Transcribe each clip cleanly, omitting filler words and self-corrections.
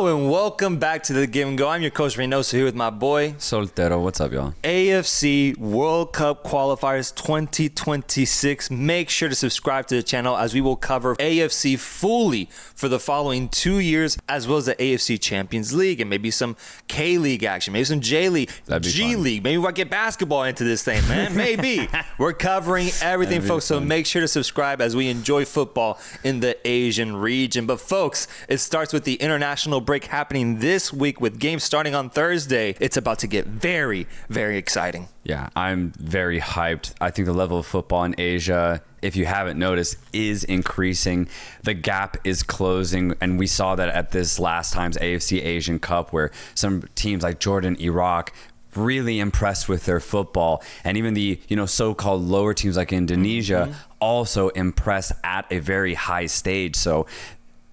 and welcome back to The Give and Go. I'm your coach, Reynoso, here with my boy Soltero. What's up, y'all? AFC World Cup Qualifiers 2026. Make sure to subscribe to the channel as we will cover AFC fully for the following 2 years, as well as the AFC Champions League and maybe some K-League action, maybe some J-League, G-League. Maybe we'll get basketball into this thing, man. Maybe. We're covering everything, folks, so make sure to subscribe as we enjoy football in the Asian region. But, folks, it starts with the international break happening this week with games starting on Thursday. It's about to get very, very exciting. Yeah, I'm very hyped. I think the level of football in Asia, if you haven't noticed, is increasing. The gap is closing, and we saw that at this last time's AFC Asian Cup, where some teams like Jordan, Iraq, really impressed with their football, and even the so-called lower teams like Indonesia also impressed at a very high stage. So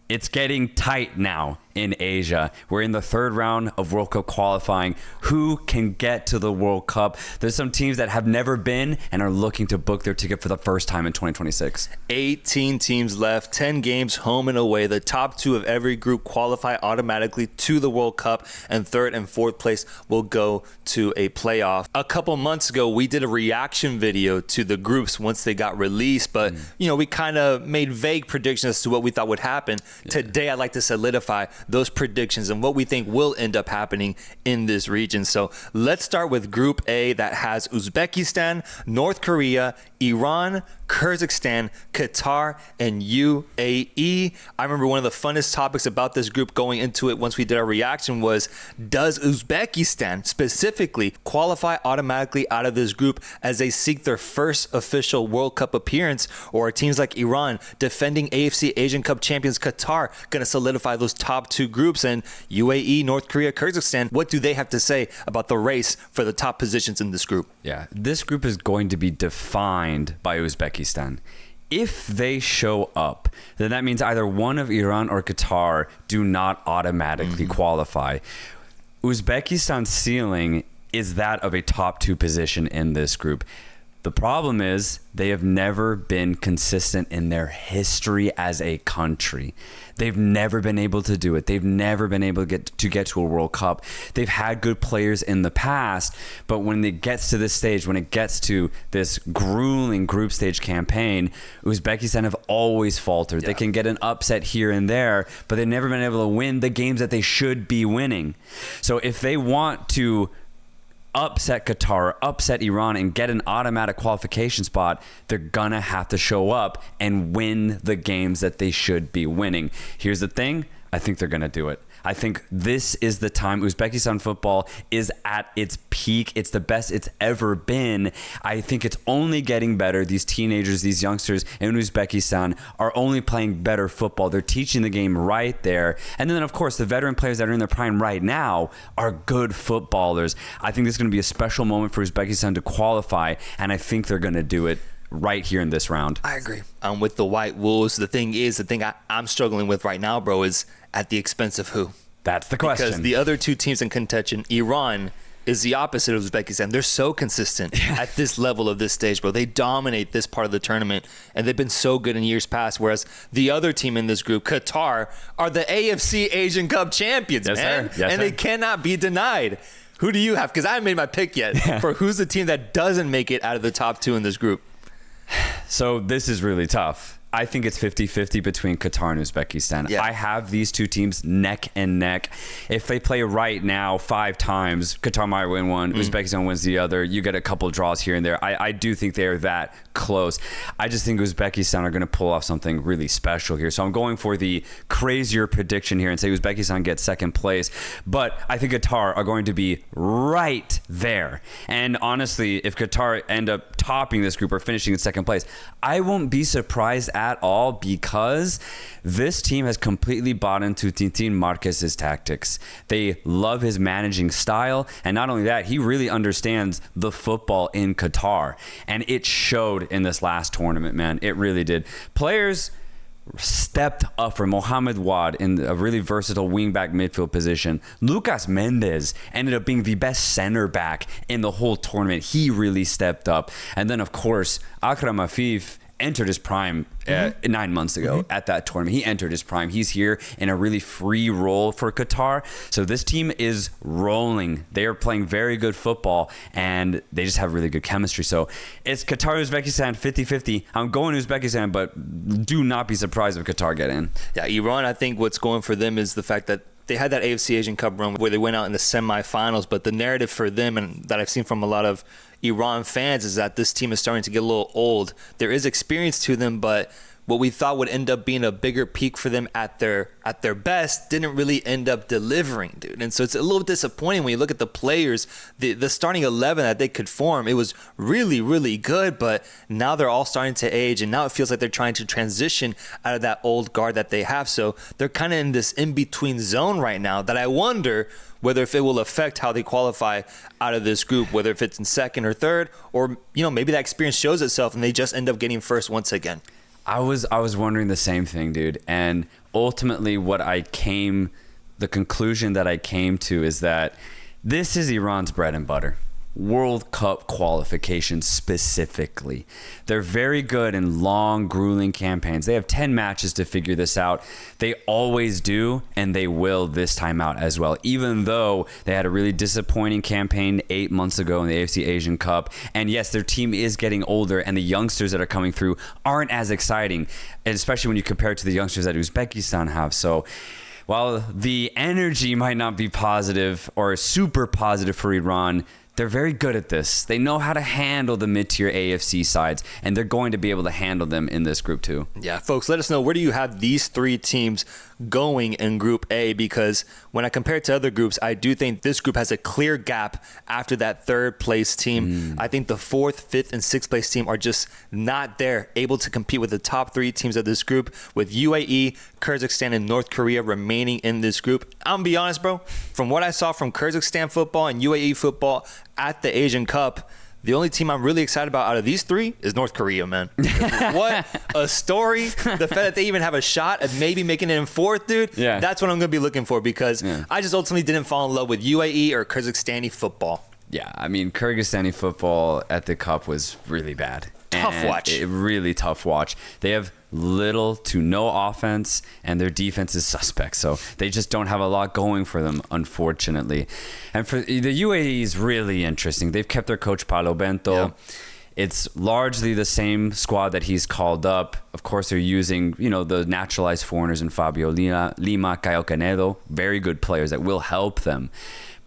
it's getting tight now in Asia. We're in the third round of World Cup qualifying. Who can get to the World Cup? There's some teams that have never been and are looking to book their ticket for the first time in 2026. 18 teams left, 10 games home and away. The top two of every group qualify automatically to the World Cup, and third and fourth place will go to a playoff. A couple months ago, we did a reaction video to the groups once they got released, but we kind of made vague predictions as to what we thought would happen. Today, I'd like to solidify those predictions and what we think will end up happening in this region. So let's start with Group A, that has Uzbekistan, North Korea, Iran, Kyrgyzstan, Qatar, and UAE. I remember one of the funnest topics about this group going into it once we did our reaction was, does Uzbekistan specifically qualify automatically out of this group as they seek their first official World Cup appearance, or are teams like Iran, defending AFC Asian Cup champions Qatar, going to solidify those top two groups? And UAE, North Korea, Kyrgyzstan, what do they have to say about the race for the top positions in this group? Yeah, this group is going to be defined by Uzbekistan. If they show up, then that means either one of Iran or Qatar do not automatically qualify. Uzbekistan's ceiling is that of a top two position in this group. The problem is they have never been consistent in their history as a country. They've never been able to do it. They've never been able to get to a World Cup. They've had good players in the past, but when it gets to this stage, when it gets to this grueling group stage campaign, Uzbekistan have always faltered. Yeah. They can get an upset here and there, but they've never been able to win the games that they should be winning. So if they want to upset Qatar, upset Iran, and get an automatic qualification spot, they're gonna have to show up and win the games that they should be winning. Here's the thing, I think they're gonna do it. I think this is the time. Uzbekistan football is at its peak. It's the best it's ever been. I think it's only getting better. These teenagers, these youngsters in Uzbekistan are only playing better football. They're teaching the game right there. And then, of course, the veteran players that are in their prime right now are good footballers. I think this is going to be a special moment for Uzbekistan to qualify, and I think they're going to do it right here in this round. I agree. I'm with the White Wolves. The thing I'm struggling with right now, bro, is at the expense of who? That's the question. Because the other two teams in contention, Iran, is the opposite of Uzbekistan. They're so consistent at this level of this stage, bro. They dominate this part of the tournament, and they've been so good in years past, whereas the other team in this group, Qatar, are the AFC Asian Cup champions, man. And they cannot be denied. Who do you have? Because I haven't made my pick yet for who's the team that doesn't make it out of the top two in this group. So this is really tough. I think it's 50-50 between Qatar and Uzbekistan. Yeah. I have these two teams neck and neck. If they play right now 5 times, Qatar might win one, Uzbekistan wins the other. You get a couple draws here and there. I do think they're that close. I just think Uzbekistan are going to pull off something really special here. So I'm going for the crazier prediction here and say Uzbekistan gets second place. But I think Qatar are going to be right there. And honestly, if Qatar end up topping this group or finishing in second place, I won't be surprised at all, because this team has completely bought into Tintin Marquez's tactics. They love his managing style, and not only that, he really understands the football in Qatar, and it showed in this last tournament, man. It really did. Players stepped up for Mohamed Wad in a really versatile wingback midfield position. Lucas Mendez ended up being the best center back in the whole tournament. He really stepped up. And then, of course, Akram Afif entered his prime 9 months ago at that tournament. He entered his prime. He's here in a really free role for Qatar. So this team is rolling. They are playing very good football, and they just have really good chemistry. So it's Qatar, Uzbekistan, 50-50. I'm going Uzbekistan, but do not be surprised if Qatar get in. Yeah, Iran, I think what's going for them is the fact that they had that AFC Asian Cup run where they went out in the semifinals, but the narrative for them, and that I've seen from a lot of Iran fans, is that this team is starting to get a little old. There is experience to them, but what we thought would end up being a bigger peak for them at their best didn't really end up delivering, dude. And so it's a little disappointing when you look at the players, the starting 11 that they could form. It was really, really good, but now they're all starting to age, and now it feels like they're trying to transition out of that old guard that they have. So they're kind of in this in-between zone right now that I wonder whether if it will affect how they qualify out of this group, whether if it's in second or third, or maybe that experience shows itself and they just end up getting first once again. I was wondering the same thing, dude. And ultimately the conclusion that I came to is that this is Iran's bread and butter. World Cup qualification specifically. They're very good in long, grueling campaigns. They have 10 matches to figure this out. They always do, and they will this time out as well, even though they had a really disappointing campaign 8 months ago in the AFC Asian Cup. And yes, their team is getting older, and the youngsters that are coming through aren't as exciting, and especially when you compare it to the youngsters that Uzbekistan have. So while the energy might not be positive or super positive for Iran, they're very good at this. They know how to handle the mid-tier AFC sides, and they're going to be able to handle them in this group too. Yeah, folks, let us know, where do you have these three teams going in Group A? Because when I compare it to other groups, I do think this group has a clear gap after that third place team. I think the fourth, fifth, and sixth place team are just not there, able to compete with the top three teams of this group, with UAE, Kyrgyzstan, and North Korea remaining in this group. I'm gonna be honest, bro, from what I saw from Kyrgyzstan football and UAE football at the Asian Cup, the only team I'm really excited about out of these three is North Korea, man. What a story. The fact that they even have a shot at maybe making it in fourth, dude, that's what I'm going to be looking for, because I just ultimately didn't fall in love with UAE or Kyrgyzstani football. Yeah, I mean, Kyrgyzstani football at the Cup was really bad. Tough watch. Really tough watch. They have little to no offense, and their defense is suspect. So they just don't have a lot going for them, unfortunately. And for the UAE is really interesting. They've kept their coach Paulo Bento. Yeah. It's largely the same squad that he's called up. Of course, they're using, the naturalized foreigners in Fabio Lima, Caio Canedo, very good players that will help them.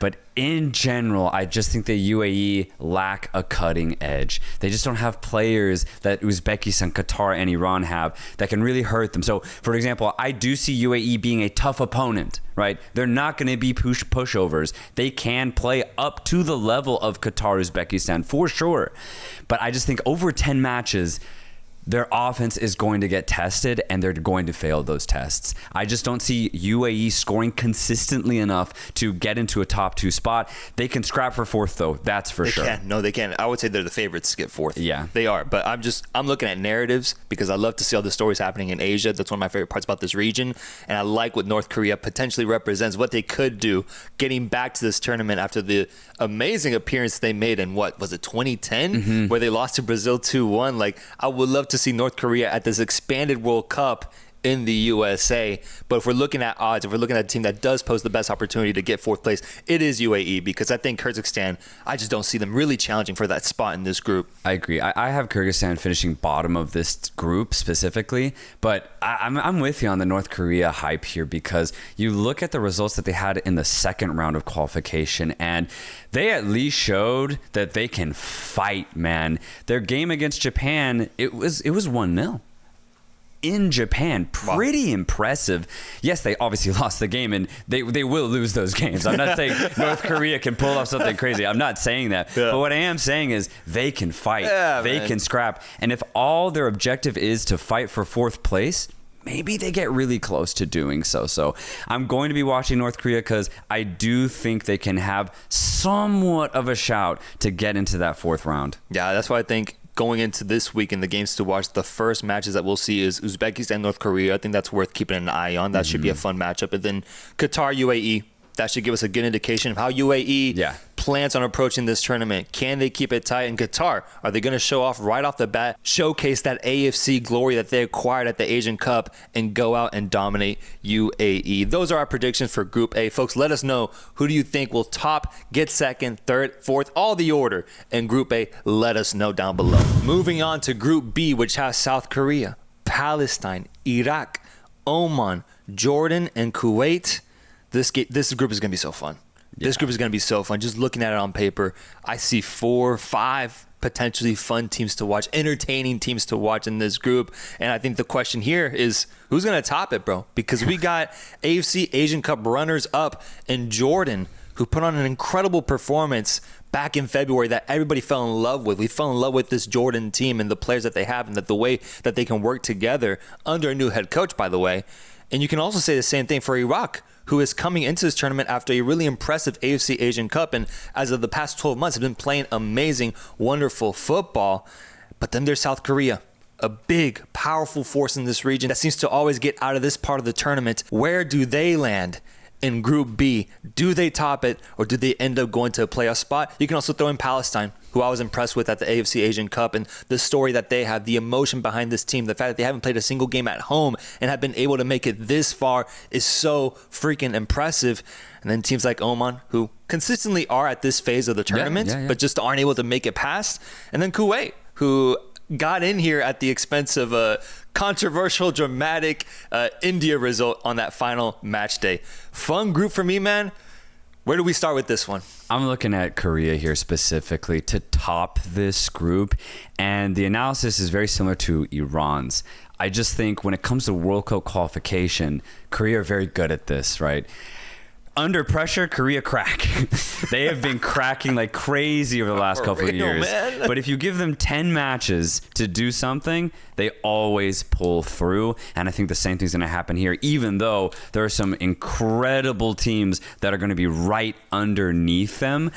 But in general, I just think the UAE lack a cutting edge. They just don't have players that Uzbekistan, Qatar, and Iran have that can really hurt them. So, for example, I do see UAE being a tough opponent, right? They're not going to be pushovers. They can play up to the level of Qatar, Uzbekistan, for sure. But I just think over 10 matches, their offense is going to get tested, and they're going to fail those tests. I just don't see UAE scoring consistently enough to get into a top two spot. They can scrap for fourth, though. That's for sure. No, they can. I would say they're the favorites to get fourth. Yeah. They are. But I'm looking at narratives, because I love to see all the stories happening in Asia. That's one of my favorite parts about this region. And I like what North Korea potentially represents, what they could do getting back to this tournament after the amazing appearance they made in, what was it, 2010, where they lost to Brazil 2-1. Like, I would love to see North Korea at this expanded World Cup in the USA. But if we're looking at odds, if we're looking at a team that does pose the best opportunity to get fourth place, it is UAE, because I think Kyrgyzstan, I just don't see them really challenging for that spot in this group. I agree. I have Kyrgyzstan finishing bottom of this group specifically, but I'm with you on the North Korea hype here, because you look at the results that they had in the second round of qualification, and they at least showed that they can fight, man. Their game against Japan, it was 1-0. In Japan, pretty impressive. Yes, they obviously lost the game, and they will lose those games. I'm not saying North Korea can pull off something crazy. I'm not saying that. Yeah. But what I am saying is they can fight. Yeah, they can scrap. And if all their objective is to fight for fourth place, maybe they get really close to doing so. So I'm going to be watching North Korea, because I do think they can have somewhat of a shout to get into that fourth round. Yeah, that's why I think going into this week in the games to watch, the first matches that we'll see is Uzbekistan, North Korea. I think that's worth keeping an eye on. That should be a fun matchup. And then Qatar, UAE. That should give us a good indication of how UAE plans on approaching this tournament? Can they keep it tight? And Qatar, are they going to show off right off the bat, showcase that AFC glory that they acquired at the Asian Cup, and go out and dominate UAE? Those are our predictions for Group A. Folks, let us know, who do you think will top, get second, third, fourth, all the order in Group A? Let us know down below. Moving on to Group B, which has South Korea, Palestine, Iraq, Oman, Jordan, and Kuwait. This group is going to be so fun. This group is going to be so fun. Just looking at it on paper, I see 4 or 5 potentially fun teams to watch, entertaining teams to watch in this group. And I think the question here is, who's going to top it, bro? Because we got AFC Asian Cup runners-up in Jordan, who put on an incredible performance back in February that everybody fell in love with. We fell in love with this Jordan team and the players that they have, and that the way that they can work together under a new head coach, by the way. And you can also say the same thing for Iraq, who is coming into this tournament after a really impressive AFC Asian Cup, and as of the past 12 months have been playing amazing, wonderful football. But then there's South Korea, a big, powerful force in this region that seems to always get out of this part of the tournament. Where do they land in Group B? Do they top it, or do they end up going to a playoff spot? You can also throw in Palestine, who I was impressed with at the AFC Asian Cup, and the story that they have, the emotion behind this team, the fact that they haven't played a single game at home and have been able to make it this far is so freaking impressive. And then teams like Oman, who consistently are at this phase of the tournament, but just aren't able to make it past. And then Kuwait, who got in here at the expense of a controversial, dramatic India result on that final match day. Fun group for me, man. Where do we start with this one? I'm looking at Korea here specifically to top this group, and the analysis is very similar to Iran's. I just think when it comes to World Cup qualification, Korea are very good at this, right? Under pressure, Korea crack. They have been cracking like crazy over the last couple of years. Man. But if you give them 10 matches to do something, they always pull through. And I think the same thing's going to happen here, even though there are some incredible teams that are going to be right underneath them.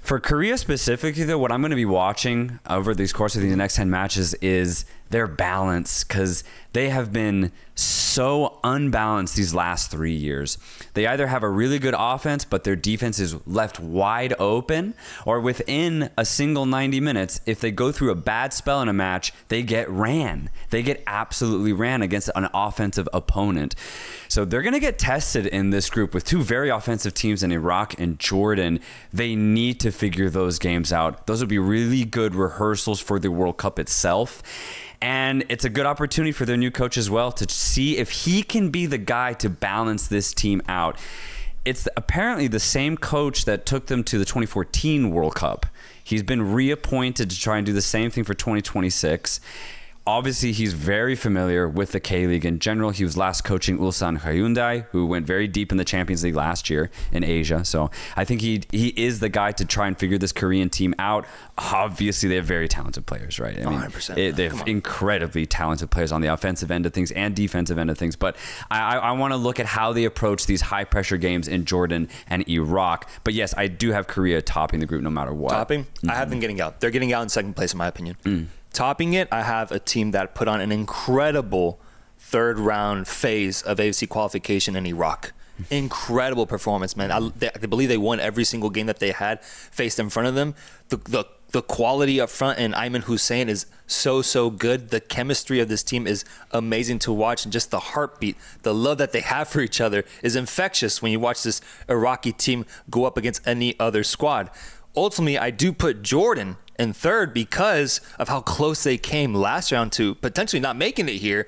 For Korea specifically, though, what I'm going to be watching over the course of these next 10 matches is their balance, because they have been so unbalanced these last 3 years. They either have a really good offense, but their defense is left wide open, or within a single 90 minutes, if they go through a bad spell in a match, they get ran. They get absolutely ran against an offensive opponent. So they're going to get tested in this group with 2 very offensive teams in Iraq and Jordan. They need to figure those games out. Those would be really good rehearsals for the World Cup itself. And it's a good opportunity for their new coach as well to see if he can be the guy to balance this team out. It's apparently the same coach that took them to the 2014 World Cup. He's been reappointed to try and do the same thing for 2026. Obviously, he's very familiar with the K-League in general. He was last coaching Ulsan Hyundai, who went very deep in the Champions League last year in Asia. So I think he is the guy to try and figure this Korean team out. Obviously, they have very talented players, right? I mean, 100%. They have incredibly talented players on the offensive end of things and defensive end of things. But I want to look at how they approach these high-pressure games in Jordan and Iraq. But yes, I do have Korea topping the group no matter what. Topping? I have them getting out. They're getting out in second place, in my opinion. Topping it, I have a team that put on an incredible third round phase of AFC qualification in Iraq. Incredible performance, man. I believe they won every single game that they had faced in front of them. The quality up front and Ayman Hussein is so good. The chemistry of this team is amazing to watch, and just the heartbeat, the love that they have for each other is infectious when you watch this Iraqi team go up against any other squad. Ultimately, I do put Jordan in third because of how close they came last round to potentially not making it here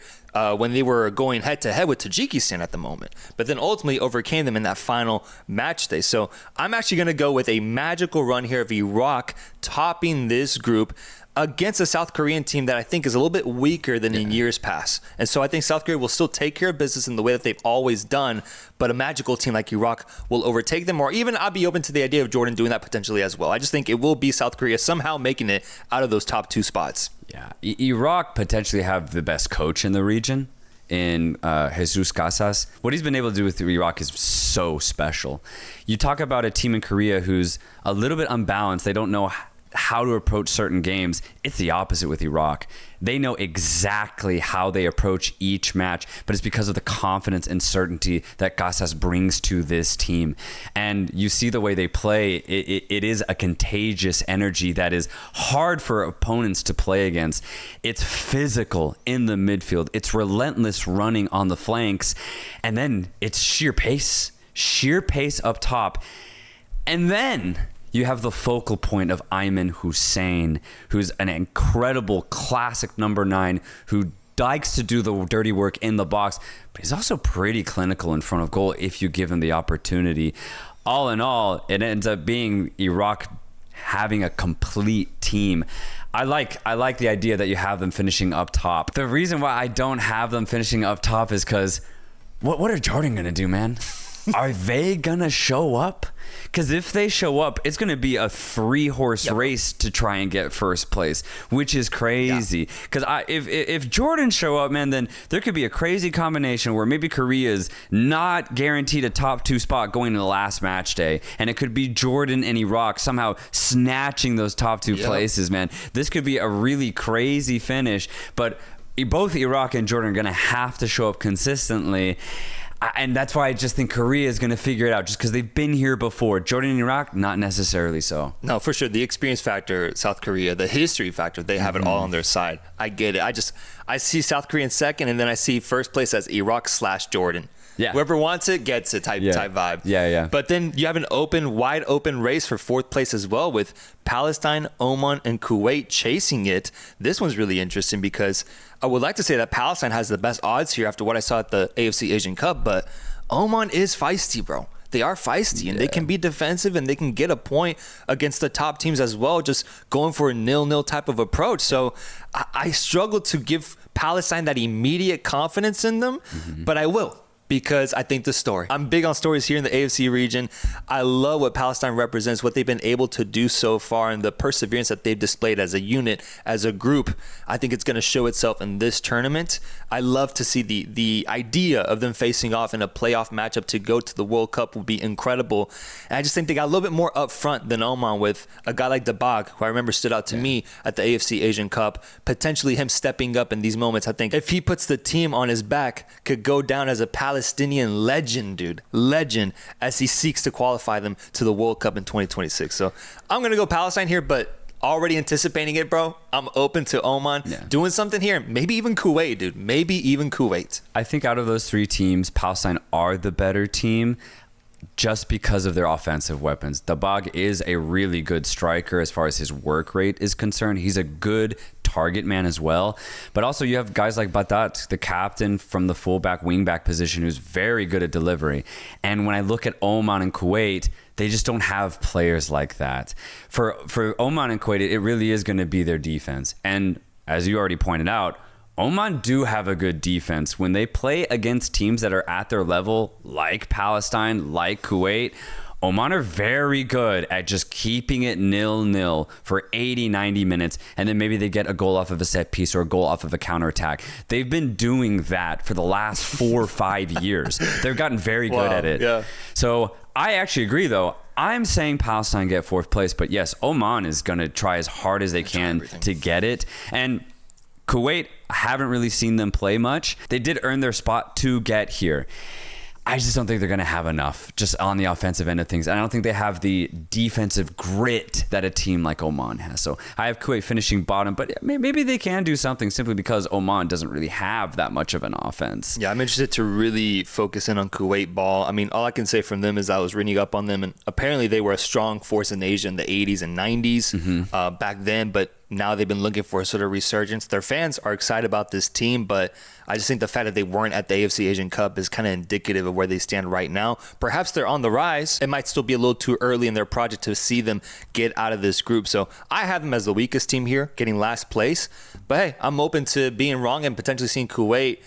when they were going head-to-head with Tajikistan at the moment. But then ultimately overcame them in that final match day. So I'm actually going to go with a magical run here of Iraq topping this group against a South Korean team that I think is a little bit weaker than in years past. And so I think South Korea will still take care of business in the way that they've always done, but a magical team like Iraq will overtake them, or even I'll be open to the idea of Jordan doing that potentially as well. I just think it will be South Korea somehow making it out of those top 2 spots. Yeah, Iraq potentially have the best coach in the region in Jesus Casas. What he's been able to do with Iraq is so special. You talk about a team in Korea who's a little bit unbalanced. They don't know how to approach certain games, it's the opposite with Iraq. They know exactly how they approach each match, but it's because of the confidence and certainty that Casas brings to this team. And you see the way they play, it is a contagious energy that is hard for opponents to play against. It's physical in the midfield. It's relentless running on the flanks. And then it's sheer pace up top. And then you have the focal point of Ayman Hussein, who's an incredible classic number 9 who likes to do the dirty work in the box, but he's also pretty clinical in front of goal if you give him the opportunity. All in all, it ends up being Iraq having a complete team. I like the idea that you have them finishing up top. The reason why I don't have them finishing up top is because what are Jordan going to do, man? Are they gonna show up? Because if they show up, it's gonna be a 3-horse race to try and get first place, which is crazy. Because if Jordan show up, man, then there could be a crazy combination where maybe Korea's not guaranteed a top 2 spot going into the last match day, and it could be Jordan and Iraq somehow snatching those top 2 places, man. This could be a really crazy finish, but both Iraq and Jordan are gonna have to show up consistently. And that's why I just think Korea is going to figure it out, just because they've been here before. Jordan and Iraq, not necessarily so. No, for sure. The experience factor, South Korea, the history factor, they have it all on their side. I get it. I see South Korea in second, and then I see first place as Iraq/Jordan. Yeah. Whoever wants it gets it type vibe. Yeah. But then you have an wide open race for 4th place as well, with Palestine, Oman, and Kuwait chasing it. This one's really interesting because I would like to say that Palestine has the best odds here after what I saw at the AFC Asian Cup, but Oman is feisty, bro. They are feisty, and they can be defensive, and they can get a point against the top teams as well, just going for a 0-0 type of approach. So I struggle to give Palestine that immediate confidence in them, but I will. Because I think the story. I'm big on stories here in the AFC region. I love what Palestine represents, what they've been able to do so far, and the perseverance that they've displayed as a unit, as a group. I think it's going to show itself in this tournament. I love to see the idea of them facing off in a playoff matchup to go to the World Cup will be incredible. And I just think they got a little bit more up front than Oman, with a guy like Dabag, who I remember stood out to me at the AFC Asian Cup. Potentially him stepping up in these moments. I think if he puts the team on his back, could go down as a Palestinian legend, dude. Legend, as he seeks to qualify them to the World Cup in 2026. So I'm going to go Palestine here, but already anticipating it, bro. I'm open to Oman doing something here. Maybe even Kuwait, dude. Maybe even Kuwait. I think out of those 3 teams, Palestine are the better team, just because of their offensive weapons. Dabag is a really good striker as far as his work rate is concerned. He's a good target man as well. But also you have guys like Batat, the captain from the fullback, wingback position, who's very good at delivery. And when I look at Oman and Kuwait, they just don't have players like that. For Oman and Kuwait, it really is going to be their defense. And as you already pointed out, Oman do have a good defense. When they play against teams that are at their level, like Palestine, like Kuwait, Oman are very good at just keeping it 0-0 for 80, 90 minutes, and then maybe they get a goal off of a set piece or a goal off of a counterattack. They've been doing that for the last 4 or 5 years. They've gotten very good at it. Yeah. So I actually agree, though. I'm saying Palestine get 4th place, but yes, Oman is going to try as hard as they can to get it. And Kuwait, I haven't really seen them play much. They did earn their spot to get here. I just don't think they're going to have enough just on the offensive end of things. I don't think they have the defensive grit that a team like Oman has. So I have Kuwait finishing bottom, but maybe they can do something simply because Oman doesn't really have that much of an offense. Yeah, I'm interested to really focus in on Kuwait ball. I mean, all I can say from them is I was reading up on them, and apparently they were a strong force in Asia in the 80s and 90s back then, but now they've been looking for a sort of resurgence. Their fans are excited about this team, but I just think the fact that they weren't at the AFC Asian Cup is kind of indicative of where they stand right now. Perhaps they're on the rise. It might still be a little too early in their project to see them get out of this group. So I have them as the weakest team here, getting last place. But hey, I'm open to being wrong and potentially seeing Kuwait,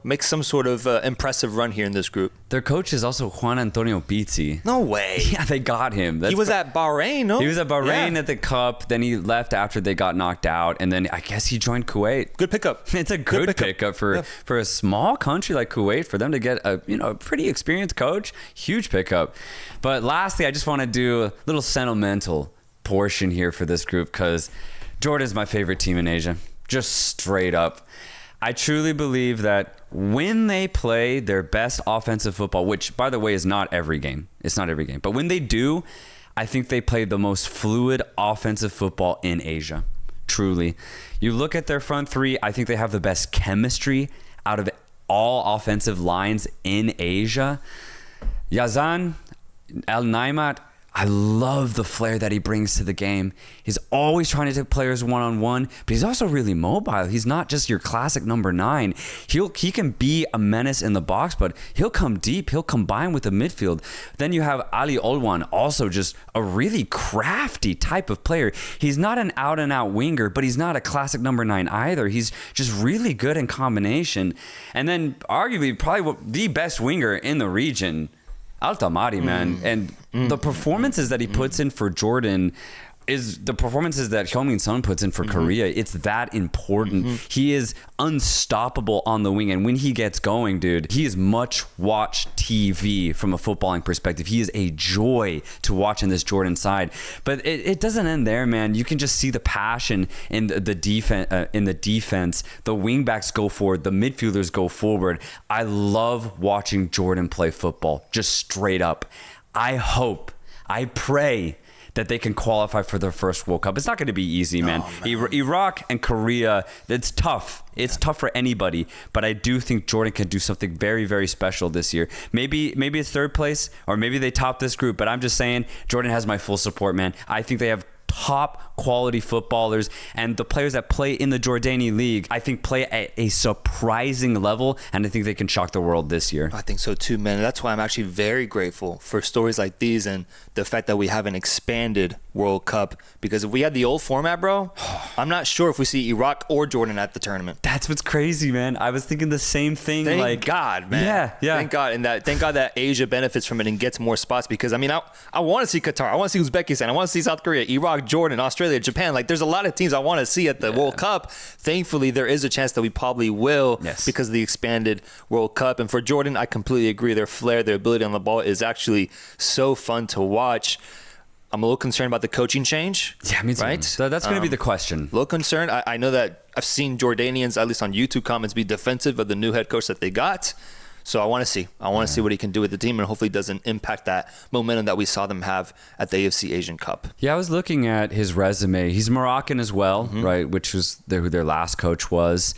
make some sort of impressive run here in this group. Their coach is also Juan Antonio Pizzi. No way. Yeah, they got him. He was at Bahrain, no? He was at Bahrain at the Cup. Then he left after they got knocked out. And then I guess he joined Kuwait. Good pickup. It's a good pickup for a small country like Kuwait, for them to get a pretty experienced coach. Huge pickup. But lastly, I just want to do a little sentimental portion here for this group because Jordan's my favorite team in Asia. Just straight up. I truly believe that when they play their best offensive football, which, by the way, is not every game. It's not every game. But when they do, I think they play the most fluid offensive football in Asia. Truly. You look at their front three, I think they have the best chemistry out of all offensive lines in Asia. Yazan, Al Naimat, I love the flair that he brings to the game. He's always trying to take players one-on-one, but he's also really mobile. He's not just your classic number 9. He can be a menace in the box, but he'll come deep. He'll combine with the midfield. Then you have Ali Olwan, also just a really crafty type of player. He's not an out-and-out winger, but he's not a classic number 9 either. He's just really good in combination. And then arguably probably the best winger in the region, Altamari, man. And the performances that he puts in for Jordan is the performances that Heung-min Son puts in for Korea. It's that important. He is unstoppable on the wing. And when he gets going, dude, he is much watched TV from a footballing perspective. He is a joy to watch in this Jordan side. But it doesn't end there, man. You can just see the passion in the defense. The wingbacks go forward. The midfielders go forward. I love watching Jordan play football, just straight up. I pray that they can qualify for their first World Cup. It's not going to be easy, man. Iraq and Korea, it's tough. It's tough for anybody, but I do think Jordan can do something very, very special this year. Maybe it's third place, or maybe they top this group, but I'm just saying Jordan has my full support, man. I think they have top quality footballers, and the players that play in the Jordani league, I think play at a surprising level, and I think they can shock the world this year. I think so too, man. That's why I'm actually very grateful for stories like these and the fact that we have an expanded World Cup, because if we had the old format, bro, I'm not sure if we see Iraq or Jordan at the tournament. That's what's crazy, man. I was thinking the same thing. Thank God, man. Yeah. Thank God. And thank God that Asia benefits from it and gets more spots, because I mean, I want to see Qatar. I want to see Uzbekistan. I want to see South Korea, Iraq, Jordan, Australia, Japan. Like, there's a lot of teams I want to see at the World Cup. Thankfully, there is a chance that we probably will, because of the expanded World Cup. And for Jordan, I completely agree. Their flair, their ability on the ball is actually so fun to watch. I'm a little concerned about the coaching change. Yeah, me too. Right? So that's going to be the question. A little concerned. I know that I've seen Jordanians, at least on YouTube comments, be defensive of the new head coach that they got. So I want to see. I want to see what he can do with the team, and hopefully doesn't impact that momentum that we saw them have at the AFC Asian Cup. Yeah, I was looking at his resume. He's Moroccan as well, right? Which was who their last coach was.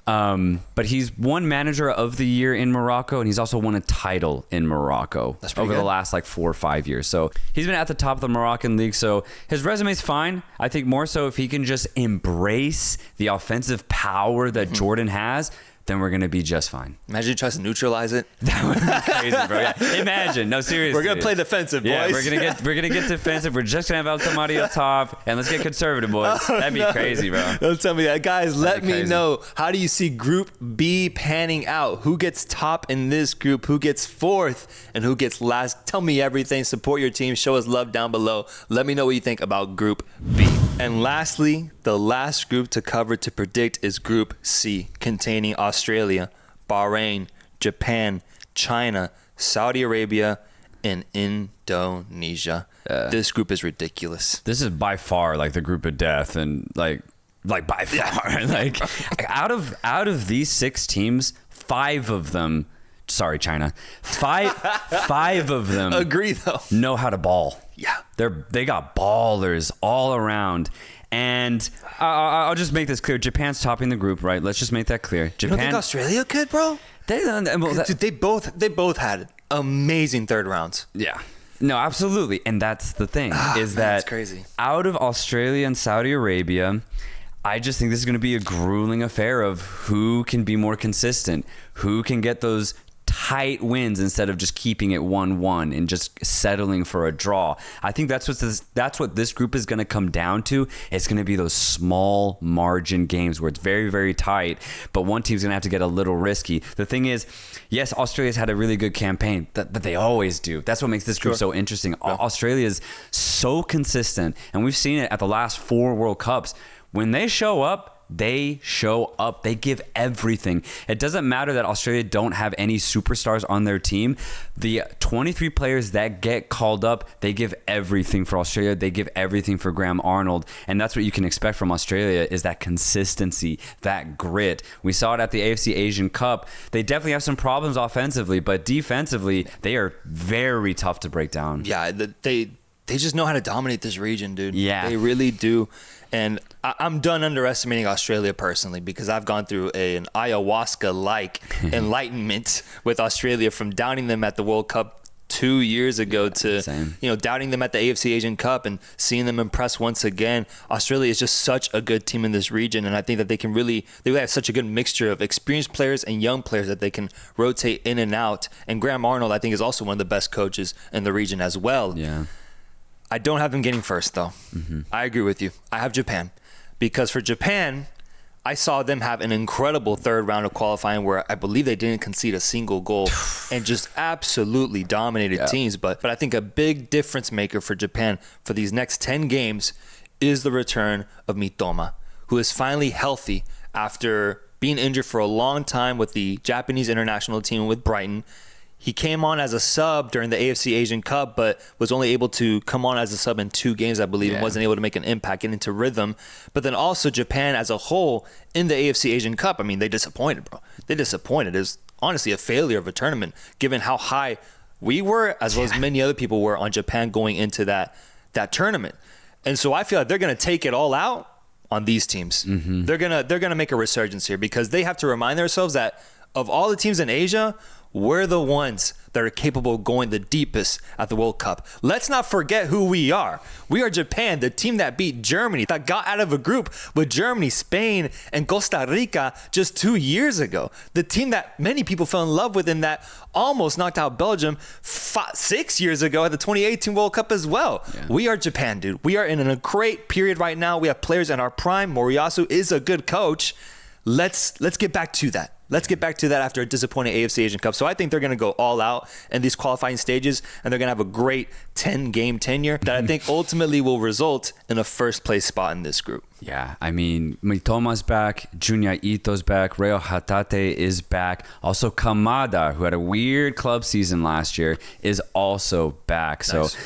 But he's won Manager of the Year in Morocco, and he's also won a title in Morocco over the last 4 or 5 years. So he's been at the top of the Moroccan league. So his resume's fine. I think more so if he can just embrace the offensive power that Jordan has, then we're going to be just fine. Imagine you try to neutralize it. That would be crazy, bro. Yeah. Imagine. No, seriously. We're going to play defensive, boys. Yeah, we're gonna get defensive. We're just going to have Altamari up top, and let's get conservative, boys. That'd be crazy, bro. Don't tell me that. Guys, let me know, how do you see Group B panning out? Who gets top in this group? Who gets fourth? And who gets last? Tell me everything. Support your team. Show us love down below. Let me know what you think about Group B. And lastly, the last group to cover to predict is Group C, containing Australia, Bahrain, Japan, China, Saudi Arabia, and Indonesia. This group is ridiculous. This is by far the group of death, and by far, out of these 6 teams, 5 of them. Sorry, China. Five of them. Agree though. Know how to ball. Yeah. They got ballers all around. And I'll just make this clear. Japan's topping the group, right? Let's just make that clear. Japan. You don't think Australia could, bro? Dude, they both had amazing third rounds. Yeah. No, absolutely. And that's the thing, is that that's crazy. Out of Australia and Saudi Arabia, I just think this is going to be a grueling affair of who can be more consistent, who can get those tight wins instead of just keeping it 1-1 and just settling for a draw. I think that's what this group is going to come down to. It's going to be those small margin games where it's very, very tight, but one team's going to have to get a little risky. The thing is, yes, Australia's had a really good campaign, but they always do. That's what makes this group so interesting. Yeah. Australia is so consistent, and we've seen it at the last 4 World Cups. When they show up, they show up. They give everything. It doesn't matter that Australia don't have any superstars on their team. The 23 players that get called up, they give everything for Australia. They give everything for Graham Arnold. And that's what you can expect from Australia, is that consistency, that grit. We saw it at the AFC Asian Cup. They definitely have some problems offensively, but defensively, they are very tough to break down. Yeah, they just know how to dominate this region, dude. Yeah. They really do. And I'm done underestimating Australia personally, because I've gone through an ayahuasca-like enlightenment with Australia, from downing them at the World Cup 2 years ago to doubting them at the AFC Asian Cup and seeing them impress once again. Australia is just such a good team in this region, and I think that they have such a good mixture of experienced players and young players that they can rotate in and out. And Graham Arnold, I think, is also one of the best coaches in the region as well. Yeah. I don't have them getting first, though. I agree with you. I have Japan, because for Japan, I saw them have an incredible third round of qualifying where I believe they didn't concede a single goal and just absolutely dominated teams. But I think a big difference maker for Japan for these next 10 games is the return of Mitoma, who is finally healthy after being injured for a long time with the Japanese international team with Brighton. He came on as a sub during the AFC Asian Cup, but was only able to come on as a sub in 2 games, I believe, and wasn't able to make an impact, get into rhythm. But then also Japan as a whole in the AFC Asian Cup, I mean, they disappointed, bro. They disappointed. It was honestly a failure of a tournament, given how high we were, as well as many other people were, on Japan going into that tournament. And so I feel like they're going to take it all out on these teams. They're gonna make a resurgence here, because they have to remind themselves that of all the teams in Asia, we're the ones that are capable of going the deepest at the World Cup. Let's not forget who we are. We are Japan, the team that beat Germany, that got out of a group with Germany, Spain, and Costa Rica just 2 years ago. The team that many people fell in love with, and that almost knocked out Belgium 6 years ago at the 2018 World Cup as well. Yeah. We are Japan, dude. We are in a great period right now. We have players in our prime. Moriyasu is a good coach. Let's get back to that. Let's get back to that after a disappointing AFC Asian Cup. So I think they're going to go all out in these qualifying stages, and they're going to have a great 10-game tenure that I think ultimately will result in a first-place spot in this group. Yeah, I mean, Mitoma's back, Junya Ito's back, Reo Hatate is back. Also, Kamada, who had a weird club season last year, is also back. Nice. So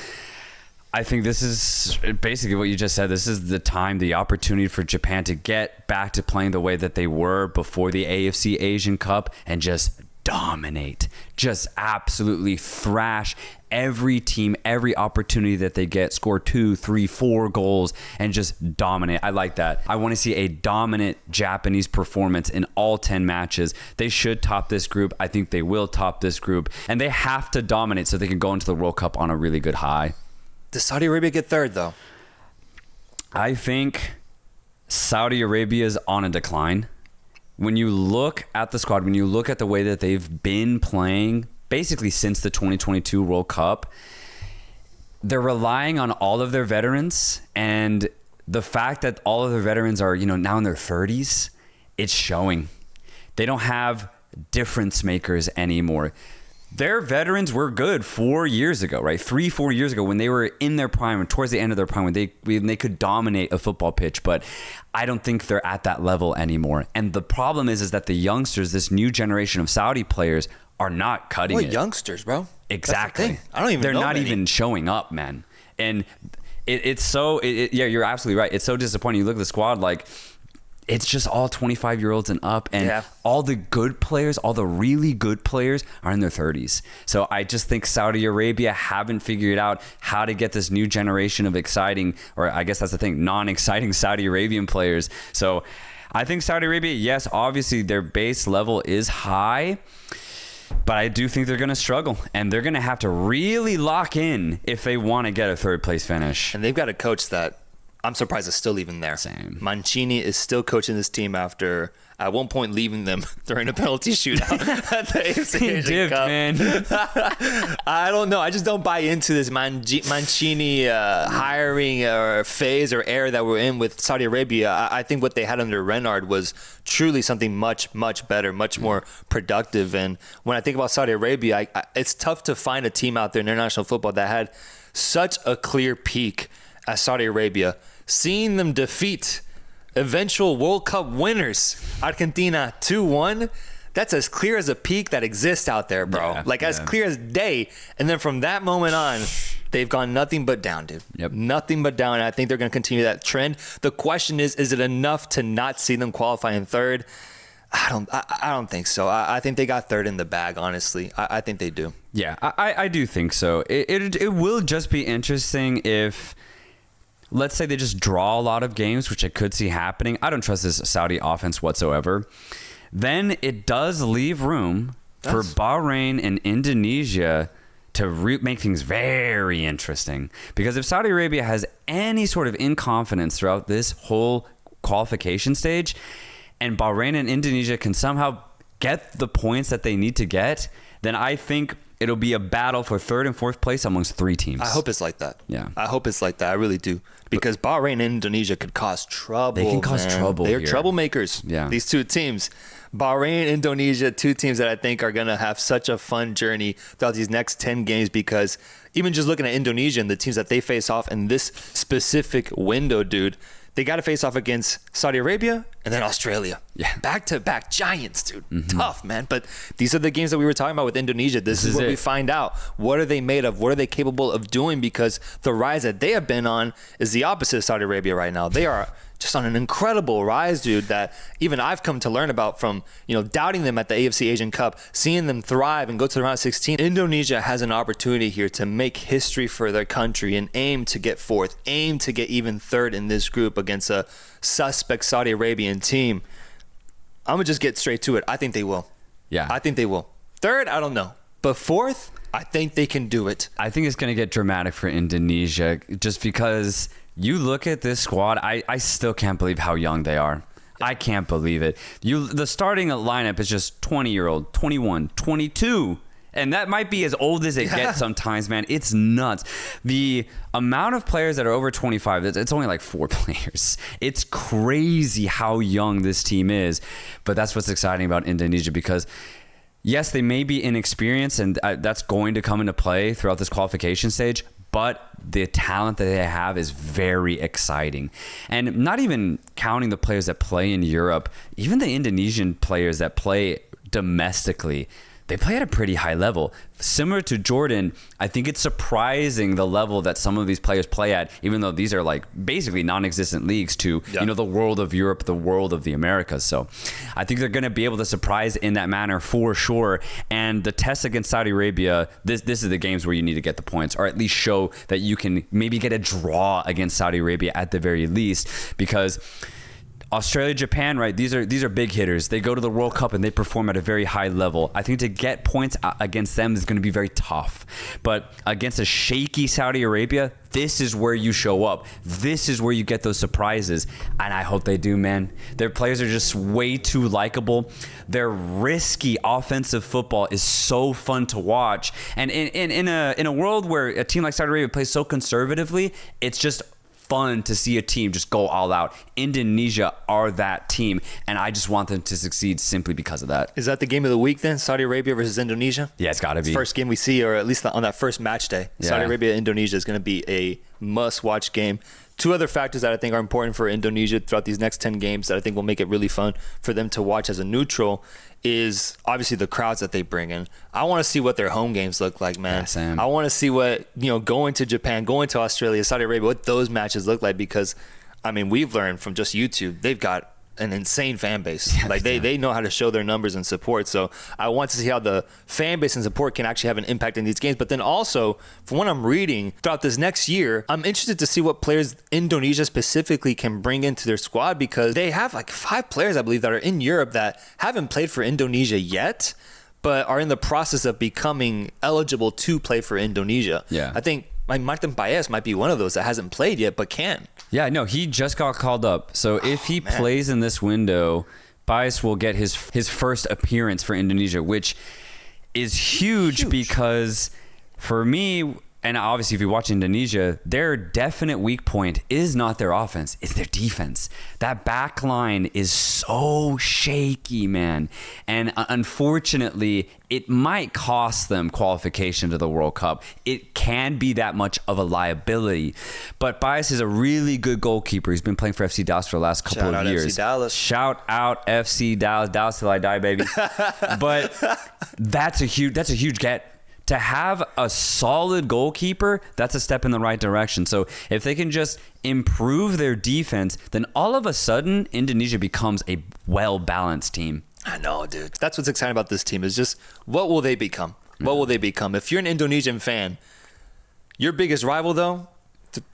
I think this is basically what you just said. This is the time, the opportunity for Japan to get back to playing the way that they were before the AFC Asian Cup and just dominate, just absolutely thrash every team, every opportunity that they get, score 2, 3, 4 goals and just dominate. I like that. I want to see a dominant Japanese performance in all 10 matches. They should top this group. I think they will top this group, and they have to dominate so they can go into the World Cup on a really good high. Does Saudi Arabia get third, though? I think Saudi Arabia is on a decline. When you look at the squad, when you look at the way that they've been playing, basically since the 2022 World Cup, they're relying on all of their veterans. And the fact that all of their veterans are, now in their 30s, it's showing. They don't have difference makers anymore. Their veterans were good 4 years ago, right? 3-4 years ago when they were in their prime and towards the end of their prime when they could dominate a football pitch. But I don't think they're at that level anymore. And the problem is that the youngsters, this new generation of Saudi players, are not cutting it. What youngsters, bro? Exactly. I don't even know. They're not even showing up, man. And yeah, you're absolutely right. It's so disappointing. You look at the squad, like, it's just all 25-year-olds and up, and all the good players, all the really good players are in their 30s. So I just think Saudi Arabia haven't figured out how to get this new generation of exciting, or I guess that's the thing, non-exciting Saudi Arabian players. So I think Saudi Arabia, yes, obviously their base level is high, but I do think they're going to struggle, and they're going to have to really lock in if they want to get a third-place finish. And they've got a coach that I'm surprised it's still even there. Same. Mancini is still coaching this team after, at one point, leaving them during a penalty shootout at the AFC Asian Cup. Man. I don't know. I just don't buy into this Mancini hiring or phase or era that we're in with Saudi Arabia. I think what they had under Renard was truly something much, much better, much more productive. And when I think about Saudi Arabia, it's tough to find a team out there in international football that had such a clear peak as Saudi Arabia. Seeing them defeat eventual World Cup winners. Argentina 2-1. That's as clear as a peak that exists out there, bro. As clear as day. And then from that moment on, they've gone nothing but down, dude. Yep. Nothing but down. And I think they're going to continue that trend. The question is it enough to not see them qualify in third? I don't think so. I think they got third in the bag, honestly. I think they do. Yeah, I do think so. It will just be interesting if, let's say they just draw a lot of games, which I could see happening. I don't trust this Saudi offense whatsoever. Then it does leave room for Bahrain and Indonesia to make things very interesting. Because if Saudi Arabia has any sort of inconfidence throughout this whole qualification stage, and Bahrain and Indonesia can somehow get the points that they need to get, then I think it'll be a battle for third and fourth place amongst three teams. I hope it's like that. Yeah. I hope it's like that. I really do. Because Bahrain and Indonesia could cause trouble. They can cause trouble. They're here. troublemakers. Yeah. These two teams. Bahrain, Indonesia, two teams that I think are going to have such a fun journey throughout these next 10 games, because even just looking at Indonesia and the teams that they face off in this specific window, dude, they got to face off against Saudi Arabia and then Australia. Yeah. Back-to-back giants, dude. Tough, man. But these are the games that we were talking about with Indonesia. This is what we find out. What are they made of? What are they capable of doing? Because the rise that they have been on is the opposite of Saudi Arabia right now. They are just on an incredible rise, dude, that even I've come to learn about from, doubting them at the AFC Asian Cup, seeing them thrive and go to the round of 16. Indonesia has an opportunity here to make history for their country and aim to get fourth, aim to get even third in this group against a suspect Saudi Arabian team. I'm going to just get straight to it. I think they will. Yeah. I think they will. Third, I don't know. But fourth, I think they can do it. I think it's going to get dramatic for Indonesia just because you look at this squad, I still can't believe how young they are. I can't believe it. The starting lineup is just 20-year-old, 21, 22. And that might be as old as it gets sometimes, man. It's nuts. The amount of players that are over 25, it's only like 4 players. It's crazy how young this team is. But that's what's exciting about Indonesia, because yes, they may be inexperienced, and that's going to come into play throughout this qualification stage. But the talent that they have is very exciting. And not even counting the players that play in Europe, even the Indonesian players that play domestically, they play at a pretty high level. Similar to Jordan, I think it's surprising the level that some of these players play at, even though these are like basically non-existent leagues to, the world of Europe, the world of the Americas. So I think they're going to be able to surprise in that manner for sure. And the test against Saudi Arabia, this is the games where you need to get the points, or at least show that you can maybe get a draw against Saudi Arabia at the very least, because Australia, Japan, right? These are big hitters. They go to the World Cup and they perform at a very high level. I think to get points against them is going to be very tough. But against a shaky Saudi Arabia, this is where you show up. This is where you get those surprises. And I hope they do, man. Their players are just way too likable. Their risky offensive football is so fun to watch. And in a world where a team like Saudi Arabia plays so conservatively, it's just fun to see a team just go all out. Indonesia are that team, and I just want them to succeed simply because of that. Is that the game of the week then? Saudi Arabia versus Indonesia? Yeah, it's got to be. First game we see, or at least on that first match day. Yeah. Saudi Arabia, Indonesia is going to be a must-watch game. Two other factors that I think are important for Indonesia throughout these next 10 games that I think will make it really fun for them to watch as a neutral is obviously the crowds that they bring in. I want to see what their home games look like, man. Yeah, I want to see what, going to Japan, going to Australia, Saudi Arabia, what those matches look like, because, we've learned from just YouTube, they've got an insane fan base. Yeah, they know how to show their numbers and support. So I want to see how the fan base and support can actually have an impact in these games. But then also, from what I'm reading throughout this next year, I'm interested to see what players Indonesia specifically can bring into their squad, because they have like 5 players, I believe, that are in Europe that haven't played for Indonesia yet, but are in the process of becoming eligible to play for Indonesia. Yeah. I think Martin Paes might be one of those that hasn't played yet but can. Yeah, no, he just got called up. So if he plays in this window, Paes will get his first appearance for Indonesia, which is huge. Because for me, And obviously, if you watch Indonesia, their definite weak point is not their offense, it's their defense. That back line is so shaky, man. And unfortunately, it might cost them qualification to the World Cup. It can be that much of a liability. But Bias is a really good goalkeeper. He's been playing for FC Dallas for the last couple of years. FC Dallas. Shout out FC Dallas. Dallas till I die, baby. But that's a huge get. To have a solid goalkeeper, that's a step in the right direction. So if they can just improve their defense, then all of a sudden, Indonesia becomes a well-balanced team. I know, dude. That's what's exciting about this team is just what will they become? What will they become? If you're an Indonesian fan, your biggest rival, though,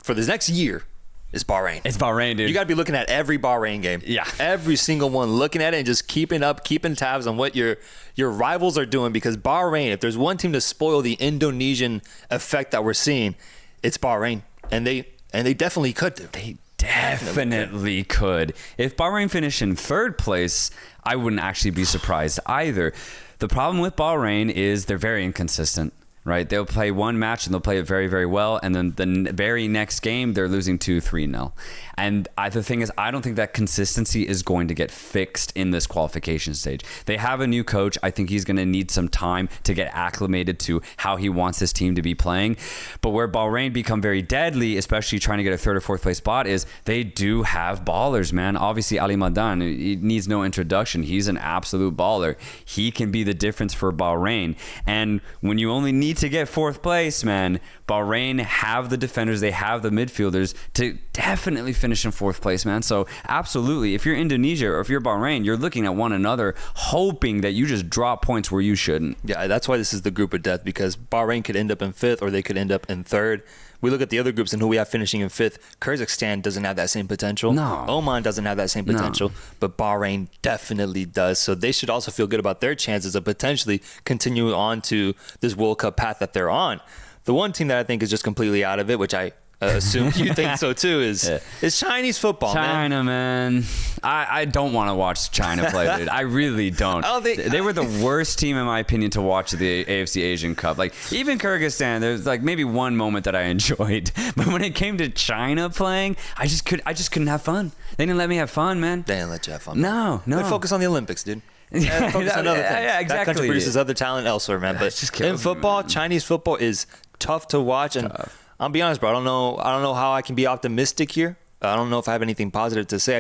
for this next year is Bahrain. It's Bahrain, dude. You got to be looking at every Bahrain game. Yeah. Every single one, looking at it and just keeping tabs on what your rivals are doing, because Bahrain, if there's one team to spoil the Indonesian effect that we're seeing, it's Bahrain. And they definitely could do. They definitely could. If Bahrain finished in third place, I wouldn't actually be surprised either. The problem with Bahrain is they're very inconsistent. Right, they'll play one match and they'll play it very, very well, and then the very next game they're losing 2-3-0. And the thing is, I don't think that consistency is going to get fixed in this qualification stage. They have a new coach. I think he's going to need some time to get acclimated to how he wants his team to be playing. But where Bahrain become very deadly, especially trying to get a third or fourth place spot, is they do have ballers, man. Obviously, Ali Madan, he needs no introduction. He's an absolute baller. He can be the difference for Bahrain. And when you only need to get fourth place, man, Bahrain have the defenders, they have the midfielders to definitely finish in fourth place, man. So absolutely, if you're Indonesia or if you're Bahrain, you're looking at one another hoping that you just drop points where you shouldn't. Yeah, that's why this is the group of death, because Bahrain could end up in fifth or they could end up in third. We look at the other groups and who we have finishing in fifth. Kyrgyzstan doesn't have that same potential. No. Oman doesn't have that same potential. No. But Bahrain definitely does. So they should also feel good about their chances of potentially continuing on to this World Cup path that they're on. The one team that I think is just completely out of it, which I assume you think so too, is Chinese football, China, man. I don't want to watch China play, dude. I really don't. They were the worst team, in my opinion, to watch the AFC Asian Cup. Like, even Kyrgyzstan, there's like maybe one moment that I enjoyed. But when it came to China playing, I just couldn't have fun. They didn't let me have fun, man. They didn't let you have fun. No. They focus on the Olympics, dude. Focus on other things. Yeah, exactly. That country produces other talent elsewhere, man. But in football, Chinese football is tough to watch, and I'll be honest, bro. I don't know how I can be optimistic here. I don't know if I have anything positive to say.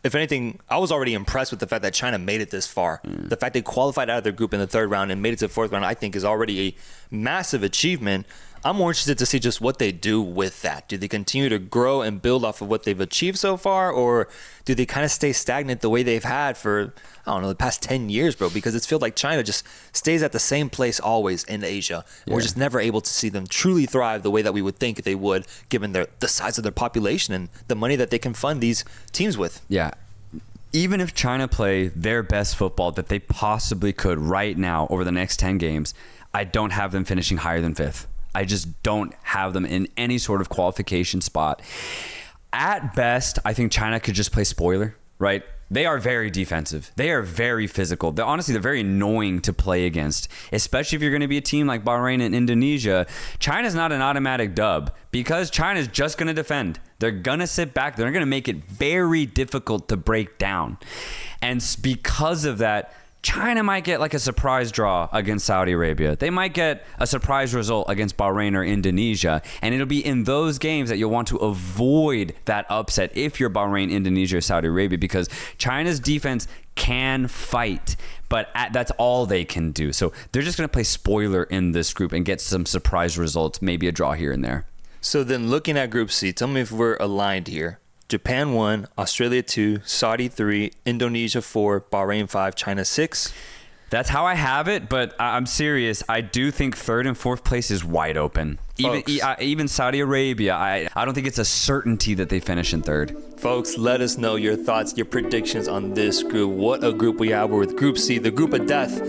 If anything, I was already impressed with the fact that China made it this far. The fact they qualified out of their group in the third round and made it to the fourth round, I think, is already a massive achievement. I'm more interested to see just what they do with that. Do they continue to grow and build off of what they've achieved so far, or do they kind of stay stagnant the way they've had for, I don't know, the past 10 years, bro? Because it feels like China just stays at the same place always in Asia. Yeah. We're just never able to see them truly thrive the way that we would think they would, given the size of their population and the money that they can fund these teams with. Yeah. Even if China play their best football that they possibly could right now over the next 10 games, I don't have them finishing higher than fifth. I just don't have them in any sort of qualification spot. At best, I think China could just play spoiler, right? They are very defensive. They are very physical. They're very annoying to play against, especially if you're going to be a team like Bahrain and Indonesia. China's not an automatic dub because China's just going to defend. They're going to sit back. They're going to make it very difficult to break down. And because of that, China might get like a surprise draw against Saudi Arabia. They might get a surprise result against Bahrain or Indonesia. And it'll be in those games that you'll want to avoid that upset if you're Bahrain, Indonesia, or Saudi Arabia, because China's defense can fight, but that's all they can do. So they're just going to play spoiler in this group and get some surprise results, maybe a draw here and there. So then looking at Group C, tell me if we're aligned here. Japan 1, Australia 2, Saudi 3, Indonesia 4, Bahrain 5, China 6. That's how I have it, but I'm serious. I do think third and fourth place is wide open. Even Saudi Arabia, I don't think it's a certainty that they finish in third. Folks, let us know your thoughts, your predictions on this group. What a group we have. We're with Group C, the group of death.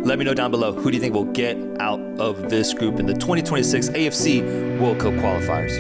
Let me know down below, who do you think will get out of this group in the 2026 AFC World Cup qualifiers?